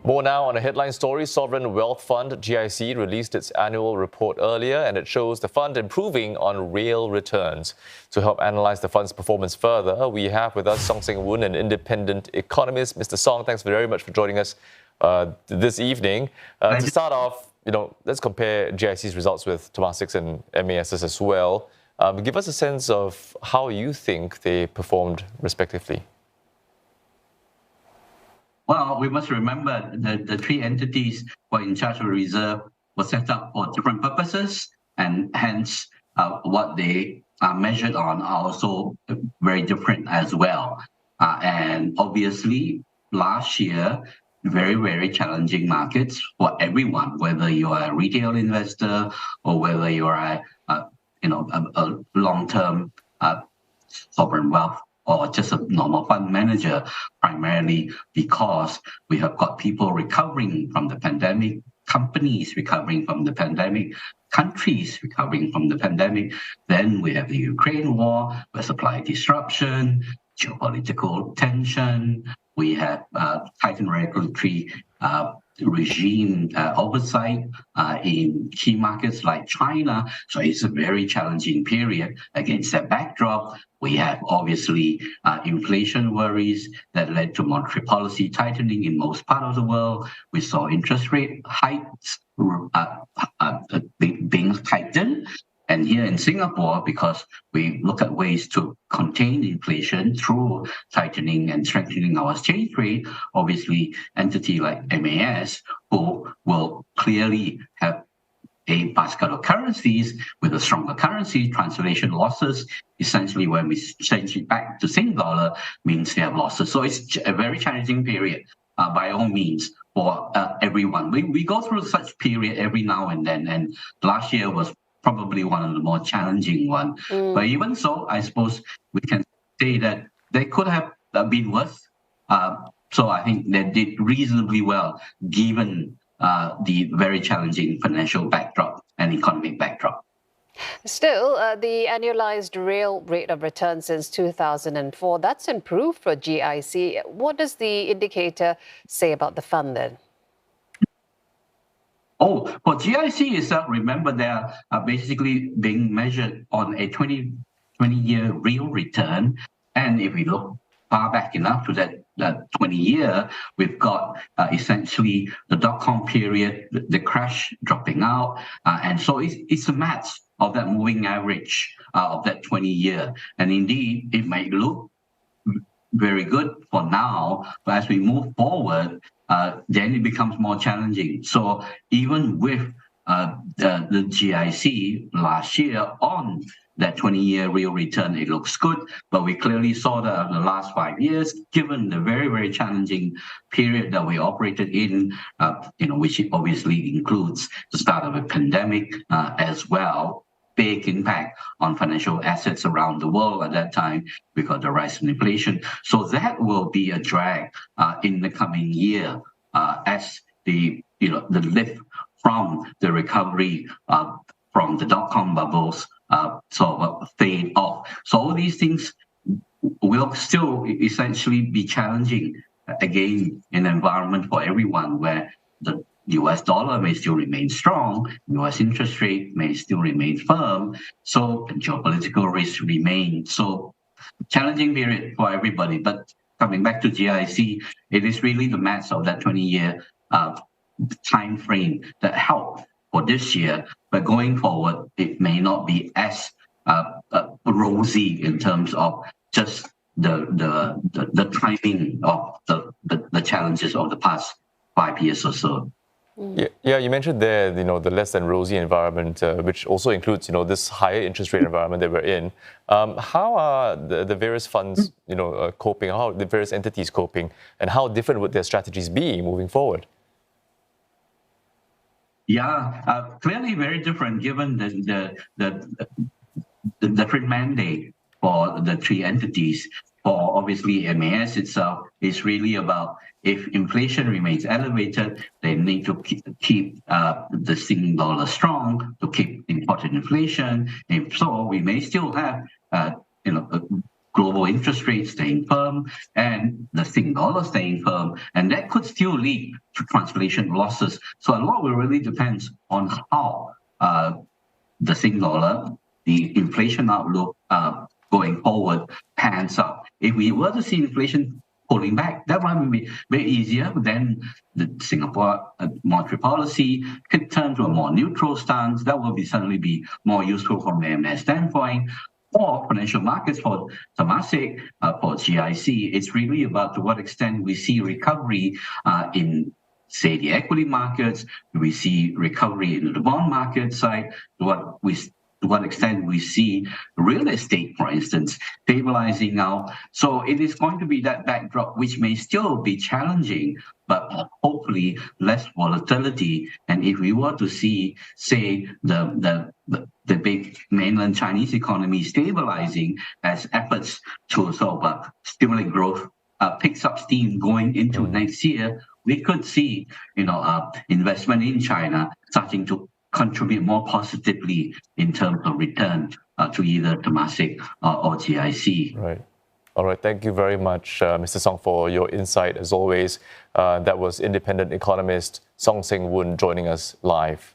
More now on a headline story. Sovereign Wealth Fund, GIC, released its annual report earlier, and it shows the fund improving on real returns. To help analyze the fund's performance further, we have with us Song Seng Wun, an independent economist. Mr. Song, thanks very much for joining us this evening. To start off, let's compare GIC's results with Temasek's and MAS's as well. Give us a sense of how you think they performed respectively. Well, we must remember that the three entities who are in charge of the reserve were set up for different purposes, and hence what they are measured on are also very different as well. And obviously, last year, very, very challenging markets for everyone, whether you are a retail investor or whether you are a long-term sovereign wealth or just a normal fund manager, primarily because we have got people recovering from the pandemic, companies recovering from the pandemic, countries recovering from the pandemic. Then we have the Ukraine war, where supply disruption, geopolitical tension. We have tightened regulatory regime oversight in key markets like China. So it's a very challenging period. Against that backdrop, we have obviously inflation worries that led to monetary policy tightening in most parts of the world. We saw interest rate hikes being tightened. And here in Singapore, because we look at ways to contain inflation through tightening and strengthening our exchange rate, obviously entity like MAS, who will clearly have a basket of currencies with a stronger currency, translation losses, essentially when we change it back to Sing dollar, means they have losses. So it's a very challenging period by all means for everyone. We go through such period every now and then, and last year was probably one of the more challenging one. But even so, I suppose we can say that they could have been worse. So I think they did reasonably well given the very challenging financial backdrop and economic backdrop. Still, the annualized real rate of return since 2004, that's improved for GIC. What does the indicator say about the fund then? Oh, for GIC itself, remember they are basically being measured on a 20-year real return. And if we look far back enough to that 20-year, we've got essentially the dot-com period, the crash dropping out. And so it's a match of that moving average of that 20-year. And indeed, it might look very good for now, but as we move forward, then it becomes more challenging. So even with the GIC last year on that 20-year real return, it looks good, but we clearly saw that in the last 5 years, given the very, very challenging period that we operated in, which obviously includes the start of a pandemic as well, big impact on financial assets around the world at that time because of the rise in inflation. So that will be a drag in the coming year as the lift from the recovery from the dot-com bubbles sort of fade off. So all these things will still essentially be challenging again in an environment for everyone where the US dollar may still remain strong, US interest rate may still remain firm, so geopolitical risks remain. So challenging period for everybody. But coming back to GIC, it is really the math of that 20-year time frame that helped for this year. But going forward, it may not be as rosy in terms of just the timing of the challenges of the past 5 years or so. Yeah, you mentioned there, the less than rosy environment, which also includes, this higher interest rate environment that we're in. How are the various funds, coping? How are the various entities coping? And how different would their strategies be moving forward? Yeah, clearly very different given the different mandate for the three entities. For obviously MAS itself is really about if inflation remains elevated, they need to keep the Sing dollar strong to keep imported inflation. If so, we may still have global interest rates staying firm and the Sing dollar staying firm, and that could still lead to translation losses. So a lot will really depends on how the Sing dollar, the inflation outlook going forward pans out. If we were to see inflation pulling back, that might be very easier. Then the Singapore monetary policy could turn to a more neutral stance. That will certainly be more useful from an M&S standpoint. For financial markets, for Temasek, for GIC, it's really about to what extent we see recovery in, say, the equity markets. We see recovery in the bond market side. To what extent we see real estate, for instance, stabilizing now. So it is going to be that backdrop, which may still be challenging, but hopefully less volatility. And if we were to see, say, the big mainland Chinese economy stabilizing as efforts to sort of stimulate growth picks up steam going into next year, we could see, investment in China starting to contribute more positively in terms of return to either Temasek or GIC. Right. All right. Thank you very much, Mr. Song, for your insight as always. That was independent economist Song Seng Wun joining us live.